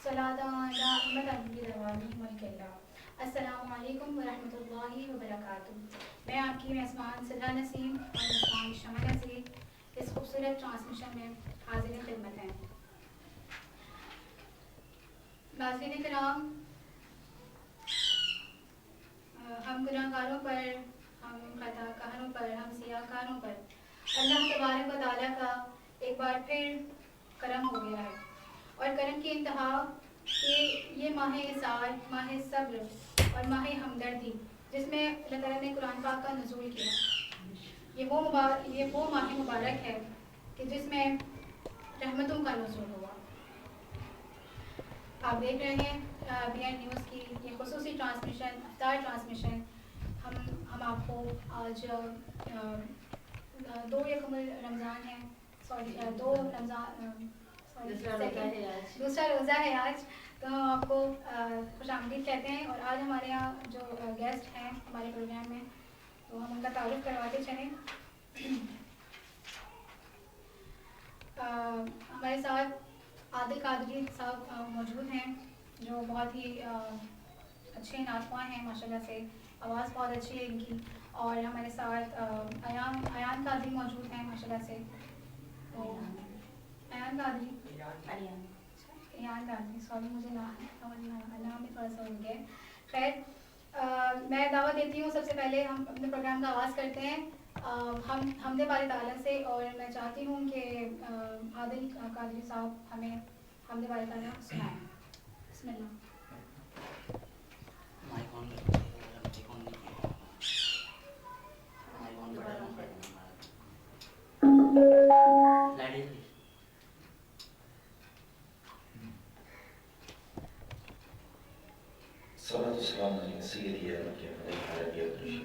السلام علیکم ورحمۃ اللہ وبرکاتہ. میں آپ کی میزبان صدرہ نسیم اور میزبان شمع نذیر اس خوبصورت ٹرانسمیشن میں حاضر خدمت ہیں. ناظرین کرام، ہم گناہ گاروں پر، ہم خطا کاروں پر، ہم سیاہ کاروں پر اللہ تبارک و تعالیٰ کا ایک بار پھر کرم ہو گیا ہے. اور کرم کی انتہا کہ یہ ماہ اسار، ماہ صبر اور ماہ ہمدردی، جس میں اللہ تعالیٰ نے قرآن پاک کا نزول کیا، یہ وہ ماہ مبارک ہے کہ جس میں رحمتوں کا نزول ہوا. آپ دیکھ رہے ہیں بی این نیوز کی یہ خصوصی ٹرانسمیشن، افطار ٹرانسمیشن. ہم آپ کو آج 2 یکم رمضان ہے، دوسرا روزہ ہے آج، تو ہم آپ کو خوش آمدید کہتے ہیں. اور آج ہمارے یہاں جو گیسٹ ہیں ہمارے پروگرام میں، تو ہم ان کا تعارف کرواتے چلیں. ہمارے ساتھ عادل قادری صاحب موجود ہیں، جو بہت ہی اچھے نعت خواں ہیں ماشاء اللہ سے، آواز بہت اچھی ہے ان کی. اور ہمارے ساتھ ایان قادری موجود ہیں ماشاء اللہ سے. تو ایان قادری سوری، مجھے نام بھی تھوڑا سا ہو گیا. خیر، میں دعوت دیتی ہوں. سب سے پہلے ہم اپنے پروگرام کا آغاز کرتے ہیں ہم حمد باری تعالیٰ سے، اور میں چاہتی ہوں کہ عادل قادری صاحب ہمیں حمد باری تعالیٰ سنائیں. بسم اللہ. صلاة والسلام على سيدي يا رب يا ملك العالمين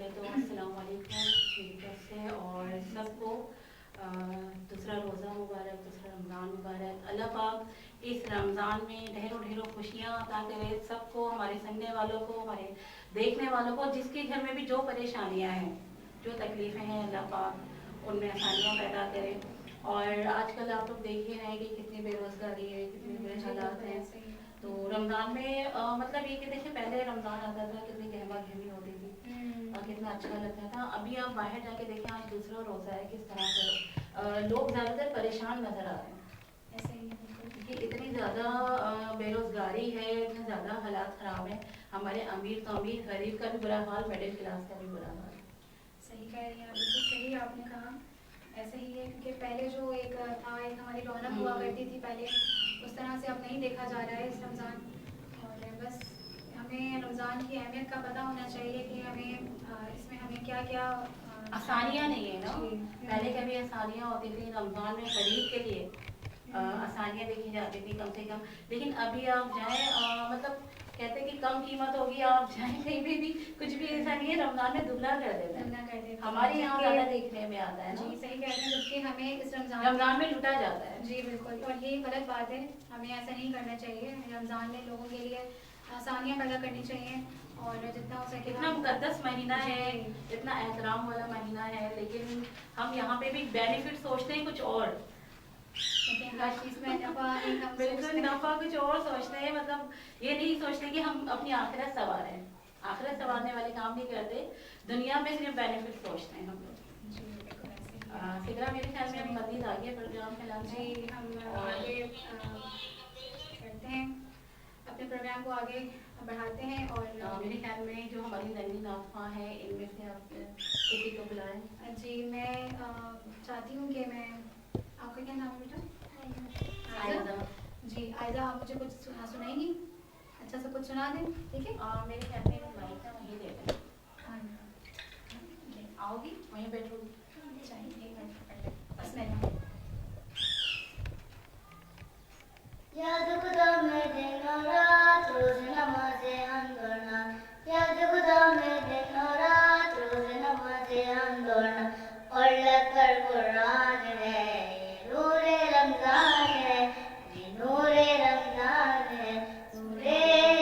پہلے تو السلام علیکم میری طرف سے اور سب کو دوسرا روزہ مبارک، دوسرا رمضان مبارک. اللہ پاک اس رمضان میں ڈھیروں ڈھیروں خوشیاں عطا کرے سب کو، ہمارے سننے والوں کو، ہمارے دیکھنے والوں کو، جس کے گھر میں بھی جو پریشانیاں ہیں، جو تکلیفیں ہیں، اللہ پاک ان میں آسانیاں پیدا کرے. اور آج کل آپ لوگ دیکھ ہی رہے ہیں کہ کتنی بے روزگاری ہے، کتنے برے حالات ہیں. تو رمضان میں مطلب یہ کہ دیکھیں پہلے رمضان آتا تھا کتنی گہما گہمی ہوتی تھی، کتنا اچھا لگتا تھا. ابھی آپ باہر جا کے دیکھیں آج دوسرا روزہ ہے، کس طرح سے لوگ زیادہ تر پریشان نظر آ رہے ہیں. ایسے ہی کہ اتنی زیادہ بے روزگاری ہے، اتنے زیادہ حالات خراب ہیں. ہمارے امیر تو امیر، غریب کا بھی برا حال، مڈل کلاس کا بھی برا حال. صحیح کہہ رہی ہیں، بالکل صحیح آپ نے کہا. ایسے ہی ہے کیونکہ پہلے جو ایک تھا، ایک ہماری رونق ہوا کرتی تھی پہلے، اس طرح سے اب نہیں دیکھا جا رہا ہے اس رمضان. اور بس ہمیں رمضان کی اہمیت کا پتہ ہونا چاہیے کہ ہمیں اس میں ہمیں کیا کیا آسانیاں نہیں ہیں نا. پہلے کبھی آسانیاں ہوتی تھیں رمضان میں خرید کے لیے، آسانیاں دیکھی جاتی تھی کم سے کم. لیکن ابھی آپ جائیں مطلب کہتے ہیں کہ کم قیمت ہوگی، آپ جائیں کہیں بھی کچھ بھی ایسا نہیں ہے، رمضان میں دگنا کر دیتے ہیں. ہمارے یہاں زیادہ دیکھنے میں آتا ہے. جی صحیح کہہ رہے ہیں، جبکہ ہمیں اس رمضان میں لوٹا جاتا ہے. جی بالکل، اور یہ غلط بات ہے. ہمیں ایسا نہیں کرنا چاہیے. رمضان میں لوگوں کے لیے آسانیاں پیدا کرنی چاہیے، اور جتنا ہو سکے اتنا مقدس مہینہ ہے، اتنا احترام والا مہینہ ہے، لیکن ہم یہاں پہ بھی بینیفٹ سوچتے ہیں کچھ اور. ہر چیز میں بالکل نفع کچھ اور سوچتے ہیں. مطلب یہ نہیں سوچتے کہ ہم اپنی آخرت سنواریں. آخرت سنوارنے والے کام نہیں کرتے، دنیا میں صرف بینیفٹ سوچتے ہیں ہم لوگ. سگرا میرے خیال میں مزید آگے پروگرام پھیلا. جی ہم آگے کرتے ہیں، اپنے پروگرام کو آگے بڑھاتے ہیں. اور میرے خیال میں جو ہماری ننھی نافع ہیں ان میں سے آپ کسی کو بلائیں. جی میں چاہتی ہوں کہ میں، آپ کا کیا نام ہے بیٹا؟ عائزہ. جی عائزہ، آپ مجھے کچھ سنائیں گی؟ اچھا سا کچھ سنا دیں. ٹھیک ہے، میرے خیال میں مائک کا وہیں دے دیں. آؤ گی وہیں بیٹھو گی. چاہیے بس میں نا یاد خدا میں دن اور رات روز نماز ہم دورنا. یاد خدا میں دن اور رات روز نماز ہم دورنا. اور لگ کر قرآن ہے یہ نور رمضان ہے، یہ نور رمضان ہے، نور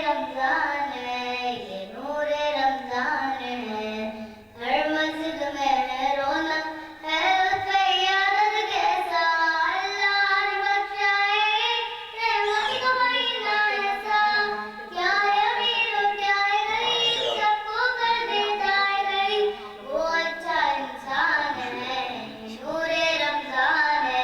رمضان ہے، یہ نور رمضان ہے. ہر مسجد میں ہے رونق ہے اس قیادت کیسا، اللہ نے بخشا ہے رحمت کا مہینہ ایسا. کیا ہے امیر اور کیا ہے غریب، سب کو کر دیتا ہے غریب. وہ اچھا انسان ہے، یہ نور رمضان ہے،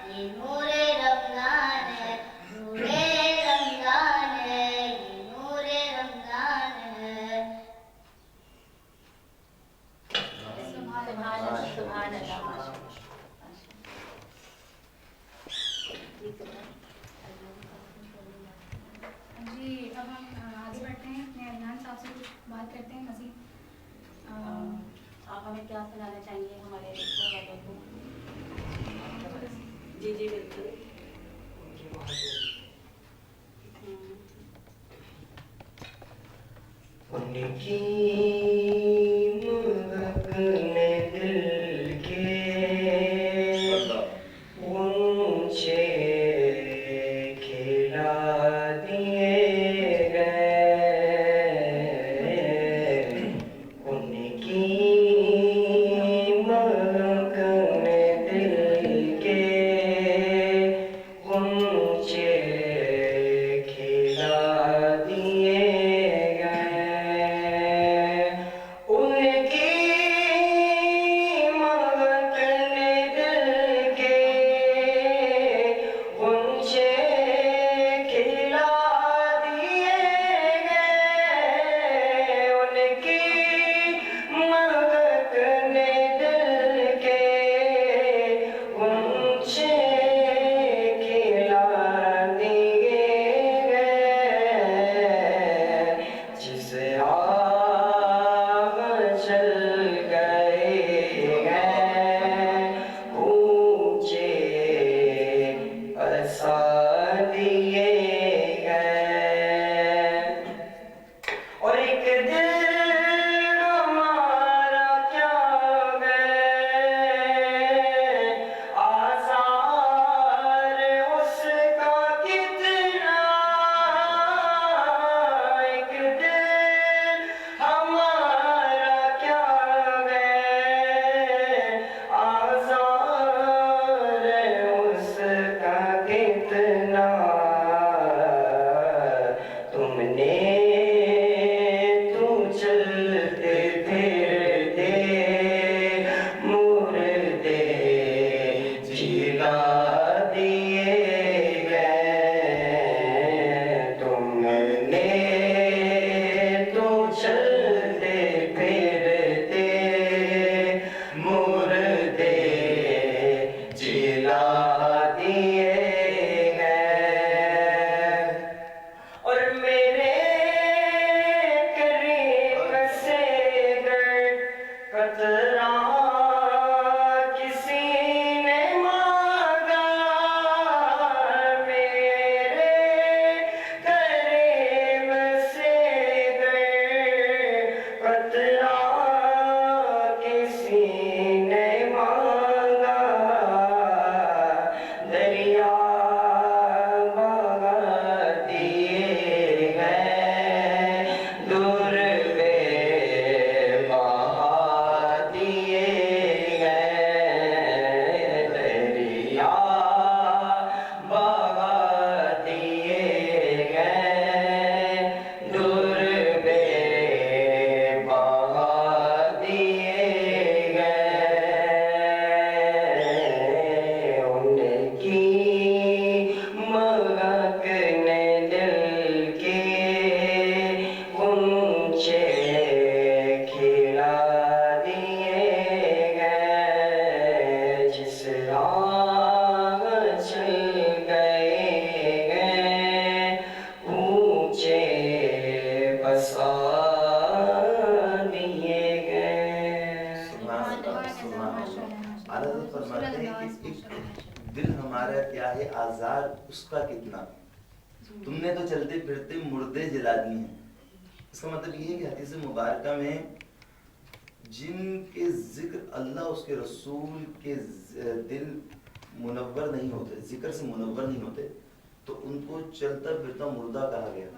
یہ نور رمضان ہے، نور رمضان ہے، یہ نور رمضان ہے. سبحان اللہ، سبحان اللہ. جی اب ہم آگے بڑھتے ہیں، اپنے عدنان صاحب سے کچھ بات کرتے ہیں مزید. آپ ہمیں کیا سنانا چاہیں گے ہمارے دیکھنے والوں کو؟ جی جی بالکل. ان کی مہکنے دل کے اونچے کھلا دیے گئے. ان کی مہکنے دل کے اونچے کھلا دیے گئے. ان کی مہکنے دل کے اونچے کھلا دیے گئے. ان کی مہکنے دل کے اونچے کھلا دیے گئے. جس آہ چل گئے ہیں اونچے عرصہ دیے گئے. اور ایک دل ہمارا دل ہمارا کیا ہے آزار اس کا کتنا، تم نے تو چلتے پھرتے مردے جلا دیے ہیں. اس کا مطلب یہ ہے کہ حدیث مبارکہ میں جن کے ذکر اللہ اس کے رسول کے دل منور نہیں ہوتے، ذکر سے منور نہیں ہوتے، تو ان کو چلتا پھرتا مردہ کہا گیا.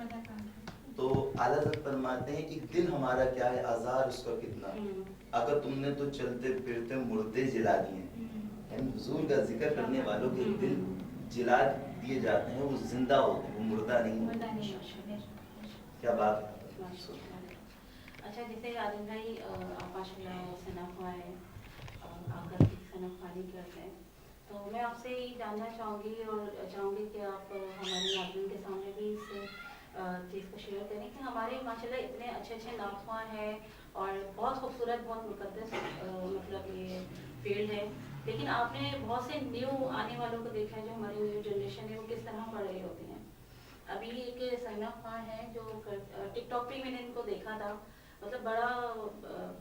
تو اعلیٰ حضرت فرماتے ہیں ایک دل ہمارا کیا ہے آزار اس کا کتنا، اگر تم نے تو چلتے پھرتے مردے جلا دیے ہیں. یعنی حضور کا ذکر کرنے والوں کے دل جلا دیے جاتے ہیں، وہ زندہ ہوتے ہیں، وہ مردہ نہیں ہوتے. کیا بات ہے. اچھا جیسے عادل بھائی آپ ماشاء اللہ صنف خواہ ہیں، آ کر کی صنف خوانی کرتے ہیں، تو میں آپ سے یہ جاننا چاہوں گی اور چاہوں گی کہ آپ ہمارے ناظرین کے سامنے بھی اس چیز کو شیئر کریں کہ ہمارے ماشاء اللہ اتنے اچھے اچھے نعت خواہ ہیں اور بہت خوبصورت بہت مقدس مطلب یہ فیلڈ ہے، لیکن آپ نے بہت سے نیو آنے والوں کو دیکھا ہے جو ہماری نیو جنریشن ہے وہ کس طرح پڑھ رہی ہوتی ہیں. ابھی ایک صنف خواہ ہے جو ٹک ٹاک پہ میں نے ان کو دیکھا تھا، مطلب بڑا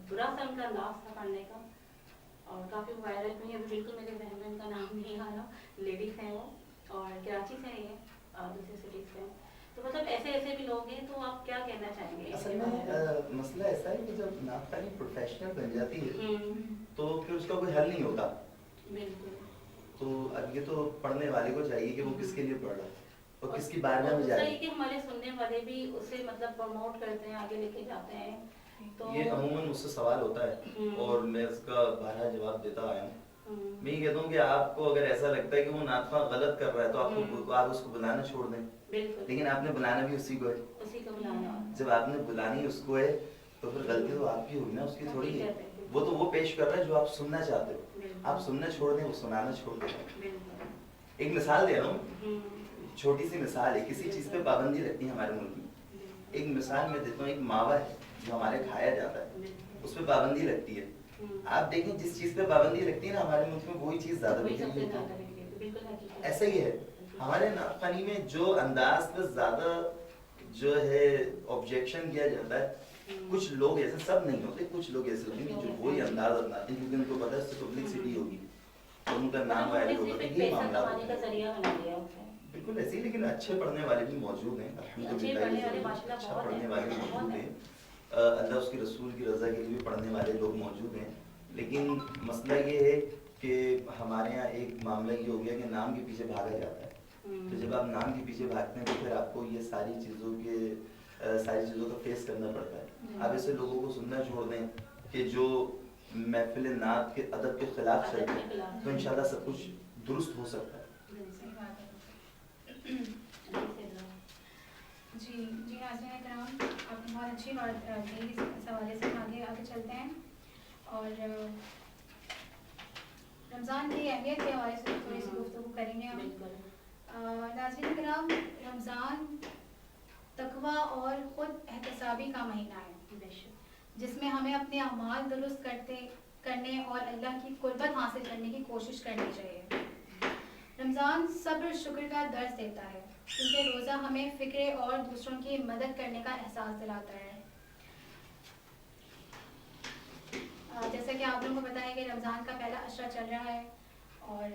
برا سا ان کا انداز تھا پڑھنے کا اور کافی وائرل بھی ہے. بالکل میرے ذہن میں ان کا نام نہیں آ رہا. لیڈیز ہیں وہ اور کراچی سے ہیں یہ، دوسری سٹیز سے. تو مطلب ایسے بھی لوگ ہیں، تو آپ کیا کہنا چاہیں گے؟ اصل میں مسئلہ ایسا ہے کہ جب نعت خوانی پروفیشنل بن جاتی ہے تو پھر اس کا کوئی حل نہیں ہوتا. بالکل. تو اب یہ تو پڑھنے والے کو چاہیے کہ وہ کس کے لیے پڑھ رہا ہے اور کس کی بارگاہ میں جا رہا ہے. کہ ہمارے سننے والے بھی اسے مطلب پروموٹ کرتے ہیں، آگے لے کے جاتے ہیں. تو یہ عموماً مجھ سے سوال ہوتا ہے اور میں اس کا بارہا جواب دیتا آیا ہوں. میں یہ کہتا ہوں کہ آپ کو اگر ایسا لگتا ہے کہ وہ نعت خواہ غلط کر رہا ہے تو آپ اس کو بلانا چھوڑ دیں. لیکن آپ نے بلانا بھی اسی کو ہے. جب آپ نے بلانی اس کو ہے تو پھر غلطی تو آپ کی ہوگی نا، اس کی تھوڑی ہے. وہ تو وہ پیش کر رہا ہے جو آپ سننا چاہتے ہو. آپ سننا چھوڑ دیں، وہ سنانا چھوڑ دیں. ایک مثال دے رہا ہوں، چھوٹی سی مثال ہے. کسی چیز پہ پابندی رکھتی ہے ہمارے ملک میں. ایک مثال میں دیتا ہوں، ایک ماوا ہے جو ہمارے کھایا جاتا ہے، اس پہ پابندی لگتی ہے. آپ دیکھیں جس چیز پہ پابندی لگتی ہے نا ہمارے ملک میں وہی چیز زیادہ بکتی ہے. ایسا ہی ہے ہمارے نعت خوانی میں، جو انداز پہ زیادہ جو ہے آبجیکشن کیا جاتا ہے، کچھ لوگ ایسے، سب نہیں ہوتے، کچھ لوگ ایسے ہوتے ہیں جو وہی انداز اپناتے ہیں کیونکہ ان کو پتا ہے اس سے پبلسٹی ہوگی، ان کا نام وائرل ہوگا. یہ معاملہ بالکل ایسے ہی. لیکن اچھے پڑھنے والے بھی موجود ہیں الحمدللہ. اچھا پڑھنے والے موجود ہیں، اللہ اس کے رسول کی رضا کے لیے بھی پڑھنے والے لوگ موجود ہیں. لیکن مسئلہ یہ ہے کہ ہمارے یہاں ایک معاملہ یہ ہو گیا کہ نام کے پیچھے بھاگا جاتا ہے. تو جب آپ نام کے پیچھے بھاگتے ہیں تو پھر آپ کو یہ ساری چیزوں کا فیس کرنا پڑتا ہے. آپ ایسے لوگوں کو سننا چھوڑ دیں کہ جو محفل نعت کے ادب کے خلاف چلتے ہیں، تو انشاءاللہ سب کچھ درست ہو سکتا ہے. جی ناظرین کرام، آپ نے بہت اچھی بات کی. اس حوالے سے ہم آگے چلتے ہیں اور رمضان کی اہمیت کے حوالے سے تھوڑی سی گفتگو کریں گے ہم. ناظرین کرام، رمضان تقویٰ اور خود احتسابی کا مہینہ ہے جس میں ہمیں اپنے اعمال درست کرنے اور اللہ کی قربت حاصل کرنے کی کوشش کرنی چاہیے. رمضان صبر شکر کا درس دیتا ہے کیونکہ روزہ ہمیں فکر اور دوسروں کی مدد کرنے کا احساس دلاتا ہے. جیسا کہ آپ لوگوں کو پتہ ہے کہ رمضان کا پہلا عشرہ چل رہا ہے اور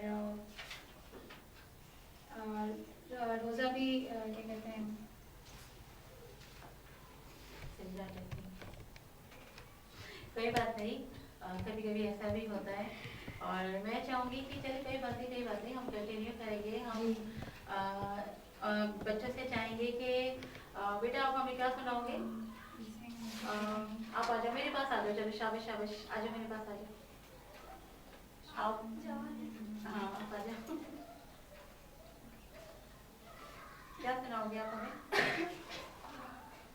روزہ بھی کیا کہتے ہیں کوئی بات نہیں، کبھی کبھی ایسا بھی ہوتا ہے. اور میں چاہوں گی کہ چلے کوئی بات نہیں ہم کنٹینیو کریں گے. ہم بچوں سے چاہیں گے کہ بیٹا آپ ہمیں کیا سناؤ گے؟ آپ آ جاؤ میرے پاس، آ جاؤ. چلو شاباش آ جاؤ میرے پاس، آ جاؤ. آپ ہاں آپ آ جاؤ. کیا سناؤ گے آپ ہمیں؟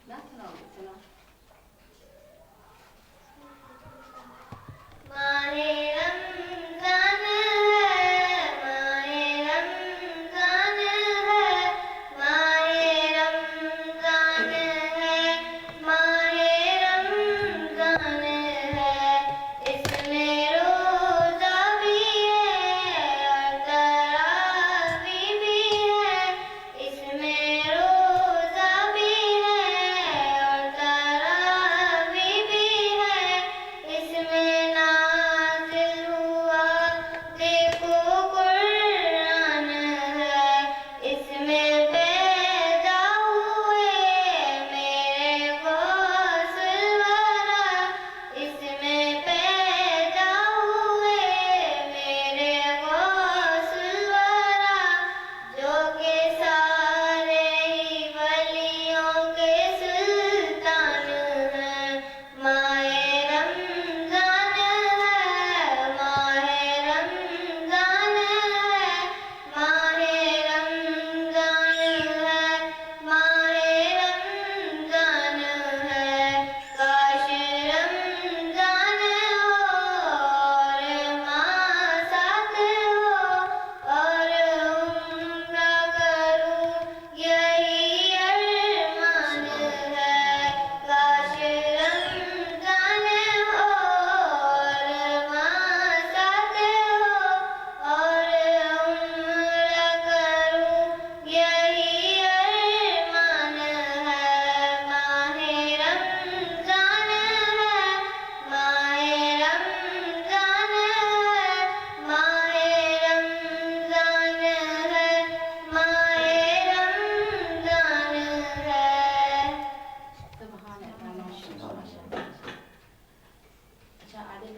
کیا سناؤ گے؟ سناؤ. ماہ رمضان ہے، ماہ رمضان ہے، ماہ رمضان ہے، ماہ رمضان ہے. اس میں روزہ بھی ہے اور تراویح بھی ہے. اس میں روزہ بھی ہے اور تراویح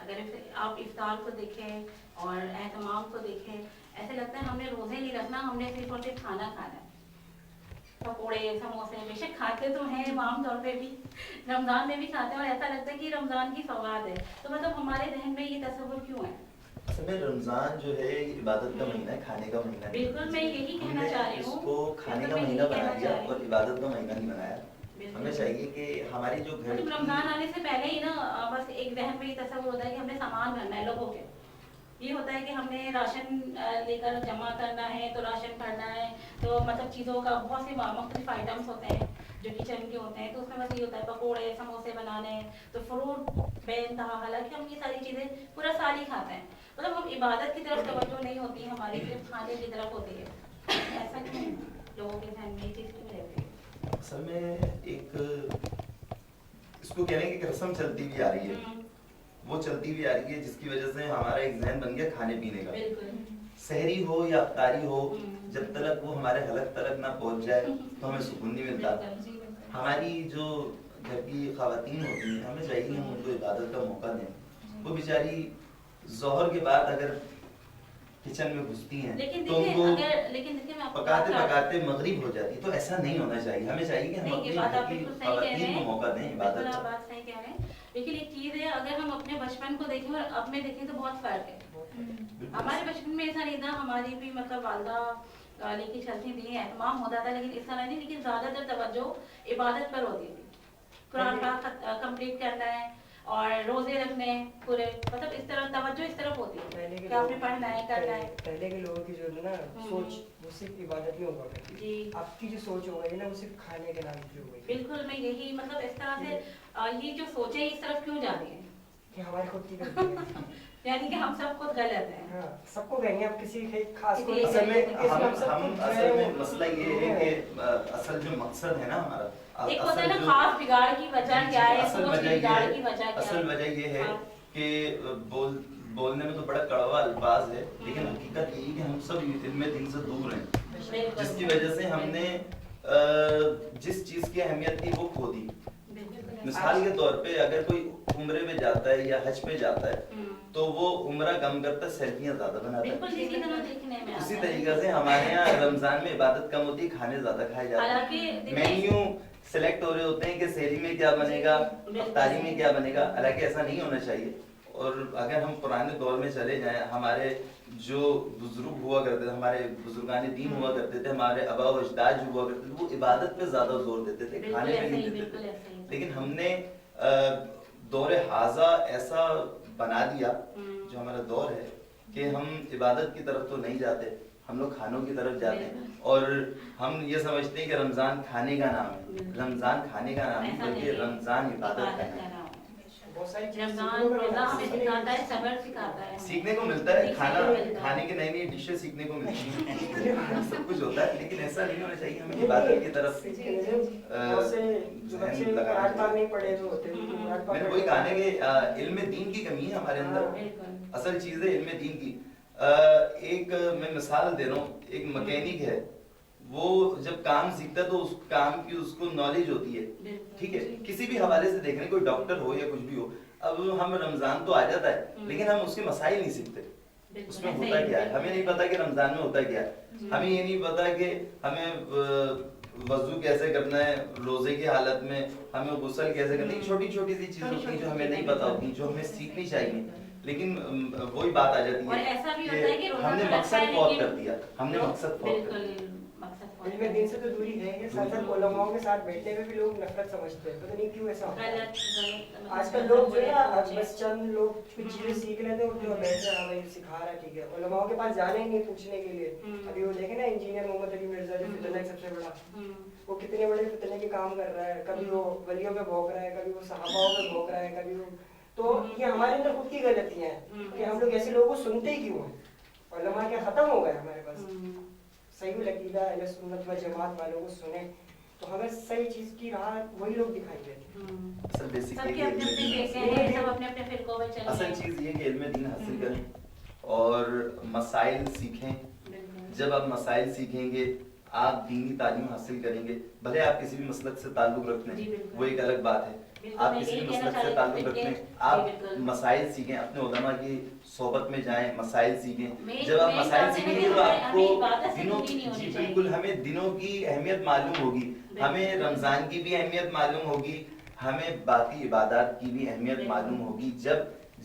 اگر آپ افطار کو دیکھیں اور اہتمام کو دیکھیں، ایسے لگتا ہے ہم نے روزے نہیں رکھنا، ہم نے صرف اور صرف کھانا کھانا ہے. پکوڑے سموسے بے شک کھاتے تو ہیں عام طور پہ بھی، رمضان میں بھی کھاتے ہیں، اور ایسا لگتا ہے کہ رمضان کی سوغات ہے. تو مطلب ہمارے ذہن میں یہ تصور کیوں ہے؟ اصل میں رمضان جو ہے عبادت کا مہینہ ہے، کھانے کا مہینہ ہے. بالکل میں یہی کہنا چاہ رہی ہوں، اس کو کھانے کا مہینہ بنا دیا اور عبادت کا مہینہ نہیں بنایا. ہمیں چاہیے کہ ہماری جو گھر رمضان آنے سے پہلے ہی نا بس ایک ذہن میں یہ تصور ہوتا ہے کہ ہم نے سامان بھرنا ہے لوگوں کے. یہ ہوتا ہے کہ ہم نے راشن لے کر جمع کرنا ہے، تو راشن بھرنا ہے، تو مطلب چیزوں کا بہت سے مختلف آئٹمس ہوتے ہیں جو کچن کے ہوتے ہیں، تو اس میں بس یہ ہوتا ہے پکوڑے سموسے بنانے، تو فروٹ بے انتہا. حالانکہ ہم یہ ساری چیزیں پورا سال ہی کھاتے ہیں. مطلب ہم عبادت کی طرف توجہ نہیں ہوتی ہماری، صرف کھانے کی طرف ہوتی ہے. ایسا کیوں لوگوں کے ذہن میں یہ چیز کیوں رہتی ہے؟ اصل میں ایک اس کو کہنے کی ایک رسم چلتی ہوئی آ رہی ہے، وہ چلتی ہوئی آ رہی ہے جس کی وجہ سے ہمارا ایک ذہن بن گیا کھانے پینے کا. سحری ہو یا افطاری ہو، جب تک وہ ہمارے حلق تلک نہ پہنچ جائے تو ہمیں سکون نہیں ملتا. ہماری جو گھر کی خواتین ہوتی ہیں، ہمیں چاہیے ہم ان کو عبادت کا موقع دیں. وہ بیچاری ظہر کے بعد اگر کچن میں گھستی ہیں تو ان کو پکاتے پکاتے مغرب ہو جاتی. تو ایسا نہیں ہونا چاہیے. ہمیں چاہیے کہ ہم اپنی گھر کی خواتین کو موقع دیں عبادت کا. بات صحیح کہہ رہے ہیں، لیکن ایک چیز ہے، اگر ہم اپنے بچپن کو دیکھیں اور اب میں دیکھیں تو بہت فرق ہے. ہمارے بچپن میں ایسا نہیں تھا، ہماری بھی مطلب والدہ لے کے چلتی تھی، اہتمام ہوتا تھا، لیکن اس طرح نہیں. لیکن زیادہ تر توجہ عبادت پر ہوتی تھی. قرآن پاک کمپلیٹ کرنا ہے اور روزے رکھنے پورے، مطلب اس طرح توجہ اس طرف ہوتی ہے کہ آپ نے پڑھنا ہے کرنا ہے. پہلے کے لوگوں کی جو ہے نا سوچ وہ صرف عبادت میں ہوا کرتی تھی. آپ کی جو سوچ ہو گئی نا وہ صرف کھانے کے نام کی ہو گئی. بالکل میں یہی مطلب اس طرح سے یہ جو سوچیں اس طرف کیوں جاتی ہیں کہ ہماری خود کی غلطی ہے. یعنی کہ ہم سب خود غلط ہیں. ہاں سب کو کہیں گے، آپ کسی خاص کو. اصل میں اصل میں مسئلہ یہ ہے کہ اصل جو مقصد ہے نا ہمارا، ایک ہوتا ہے نا خاص بگاڑ کی وجہ کیا ہے، اصل وجہ یہ ہے کہ بولنے میں تو بڑا کڑوا الفاظ ہے، لیکن حقیقت یہی کہ ہم سب علم دین سے دور ہیں، جس کی وجہ سے ہم نے جس چیز کی اہمیت تھی وہ کھو دی. مثال کے طور پہ اگر کوئی عمرے پہ جاتا ہے یا حج پہ جاتا ہے تو وہ عمرہ کم کرتا ہے، سیلفیاں زیادہ بناتا ہے. اسی طریقے سے ہمارے یہاں رمضان میں عبادت کم ہوتی ہے، کھانے زیادہ کھائے جاتے ہیں. مینیو سلیکٹ ہو رہے ہوتے ہیں کہ سحری میں کیا بنے گا، افطاری میں کیا بنے گا. حالانکہ ایسا نہیں ہونا چاہیے. اور اگر ہم پرانے دور میں چلے جائیں، ہمارے جو بزرگ ہوا کرتے تھے، ہمارے بزرگان دین ہوا کرتے تھے، ہمارے آباء و اجداد جو ہوا کرتے تھے، وہ عبادت پہ زیادہ زور دیتے تھے، کھانے پہ نہیں دیتے تھے. لیکن ہم نے دور حاضہ ایسا بنا دیا جو ہمارا دور ہے کہ ہم عبادت کی طرف تو نہیں جاتے، ہم لوگ کھانوں کی طرف جاتے ہیں. اور ہم یہ سمجھتے ہیں کہ رمضان کھانے کا نام ہے. رمضان کھانے کا نام نہیں بلکہ رمضان عبادت کا نام ہے. سیکھنے کو ملتا ہے، کھانے کے نئی نئی ڈشیں سیکھنے کو ملتی ہیں، سب کچھ ہوتا ہے، لیکن ایسا نہیں ہونا چاہیے. ہمیں عبادت کی طرف میں نے وہی کہا کہ علم دین کی کمی ہے ہمارے اندر. اصل چیز ہے علم دین کی. ایک میں مثال دے رہا ہوں، ایک مکینک ہے، وہ جب کام سیکھتا ہے تو اس کام کی اس کو نالج ہوتی ہے. ٹھیک ہے، کسی بھی حوالے سے دیکھ رہے ہیں، کوئی ڈاکٹر ہو یا کچھ بھی ہو. اب ہم رمضان تو آ جاتا ہے لیکن ہم اس کے مسائل نہیں سیکھتے. اس میں ہوتا کیا ہے ہمیں نہیں پتا کہ رمضان میں ہوتا کیا ہے. ہمیں یہ نہیں پتا کہ ہمیں وضو کیسے کرنا ہے روزے کی حالت میں، ہمیں غسل کیسے کرنا ہے. چھوٹی چھوٹی سی چیزیں ہوتی ہیں جو ہمیں نہیں پتا ہوتی، جو ہمیں سیکھنی چاہیے. لیکن وہی بات آ جاتی ہے کہ ہم نے مقصد فوت کر دیا، ہم نے مقصد فوت کر دیا. علم دین سے تو دوری ہے کہ ساتھ ساتھ علماء کے ساتھ بیٹھنے میں بھی لوگ نفرت سمجھتے ہیں. پتہ نہیں کیوں ایسا ہوتا ہے. آج کل لوگ جو ہے نا بس چند لوگ کچھ چیزیں سیکھ لیتے ہیں اور جو بیٹھ رہا ہے سکھا رہا ہے، ٹھیک ہے، علماء کے پاس جانے نہیں پوچھنے کے لیے. ابھی وہ دیکھیں نا انجینئر محمد علی مرزا جو فتنہ سب سے بڑا، وہ کتنے بڑے فتنے کے کام کر رہا ہے. کبھی وہ ولیوں پہ بھونک رہا ہے، کبھی وہ صحابہ پہ بھونک رہا ہے، کبھی وہ. تو یہ ہمارے اندر خود کی غلطیاں ہیں کہ ہم لوگ ایسے لوگوں کو سنتے کیوں ہیں. علماء کیا ختم ہو گئے ہمارے پاس؟ صحیح العقیدہ اہل سنت و جماعت والوں کو سنیں تو ہمیں صحیح چیز کی راہ وہی لوگ دکھائی دیتے ہیں. اصل چیز یہ کہ علم دین حاصل کریں اور مسائل سیکھیں. جب آپ مسائل سیکھیں گے، آپ دینی تعلیم حاصل کریں گے، بھلے آپ کسی بھی مسلک سے تعلق رکھتے ہیں وہ ایک الگ بات ہے، آپ کسی بھی مسلک سے تعلق رکھیں، آپ مسائل سیکھیں، اپنے علماء کی صحبت میں جائیں، مسائل سیکھیں. جب آپ مسائل سیکھیں گے تو آپ کو دنوں جی بالکل ہمیں دنوں کی اہمیت معلوم ہوگی، ہمیں رمضان کی بھی اہمیت معلوم ہوگی، ہمیں باقی عبادات کی بھی اہمیت معلوم ہوگی.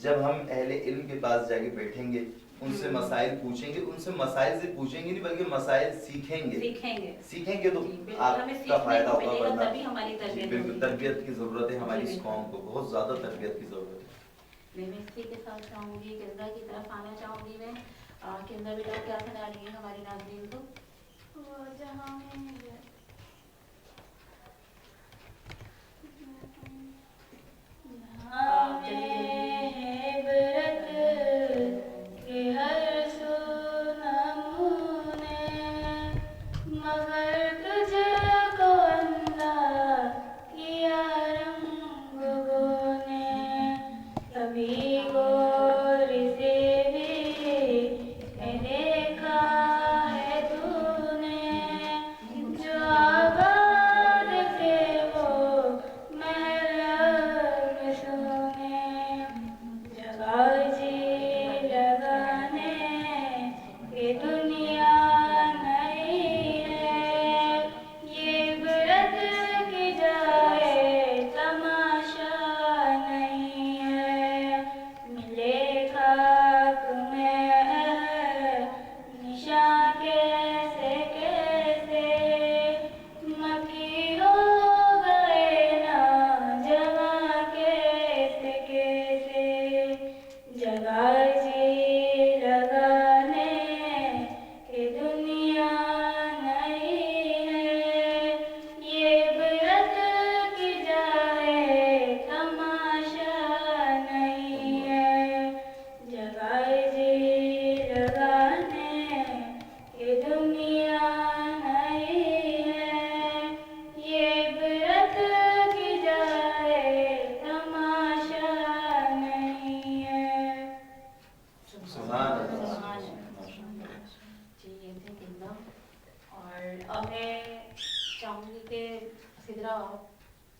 جب ہم اہل علم کے پاس جا کے بیٹھیں گے، ان سے مسائل پوچھیں گے، ان سے مسائل سے پوچھیں گے نہیں بلکہ مسائل سیکھیں گے تو آپ کا فائدہ ہوگا. ورنہ بالکل تربیت کی ضرورت ہے ہماری اس قوم کو، بہت زیادہ تربیت کی ضرورت ہے. میں اسی کے ساتھ چاہوں گی کندرا کی طرف آنا چاہوں گی. میں کندرا بیٹا کیا سنا رہی ہے ہماری ناظرین کو؟ جہاں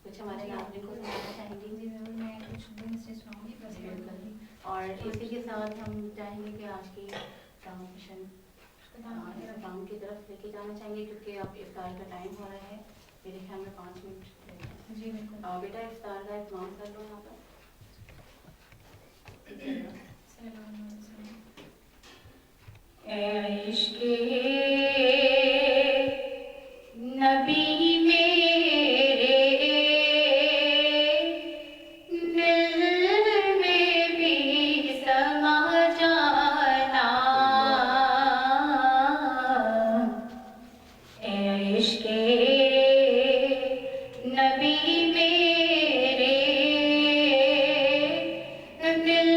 کچھ ہمارے ناظرین کو سنانا چاہیں گی؟ میں کچھ دن سے سناؤں گی بس. اور اسی کے ساتھ ہم چاہیں گے کہ آج کی ٹرانسمیشن اختتام کی طرف لے کے جانا چاہیں گے کیونکہ اب افطار کا ٹائم ہو رہا ہے. میرے خیال میں 5 منٹ. جی بالکل. بیٹا افطار کا اہتمام کر لو یہاں پر. اے عشق نبی میرے دل میں بھی سما جانا. اے عشق نبی میرے دل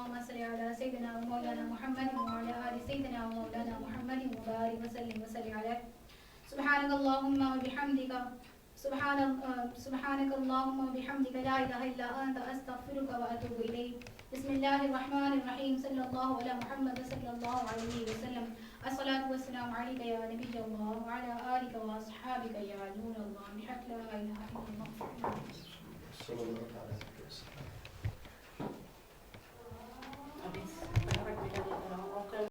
اللهم صل على سيدنا ومولانا محمد وعلى آل سيدنا ومولانا محمد وبارك وسلم عليه. سبحانك اللهم وبحمدك سبحانك اللهم وبحمدك لا إله إلا أنت أستغفرك وأتوب إليك. بسم الله الرحمن الرحيم. صلى الله على محمد صلى الله عليه وسلم. الصلاة والسلام عليك يا نبي الله وعلى آلك وأصحابك يا نور الله بحق لا إله إلا الله. صلی اللہ علیہ وسلم. ابھی فٹافٹ بیٹا دیتا رہا ہوں.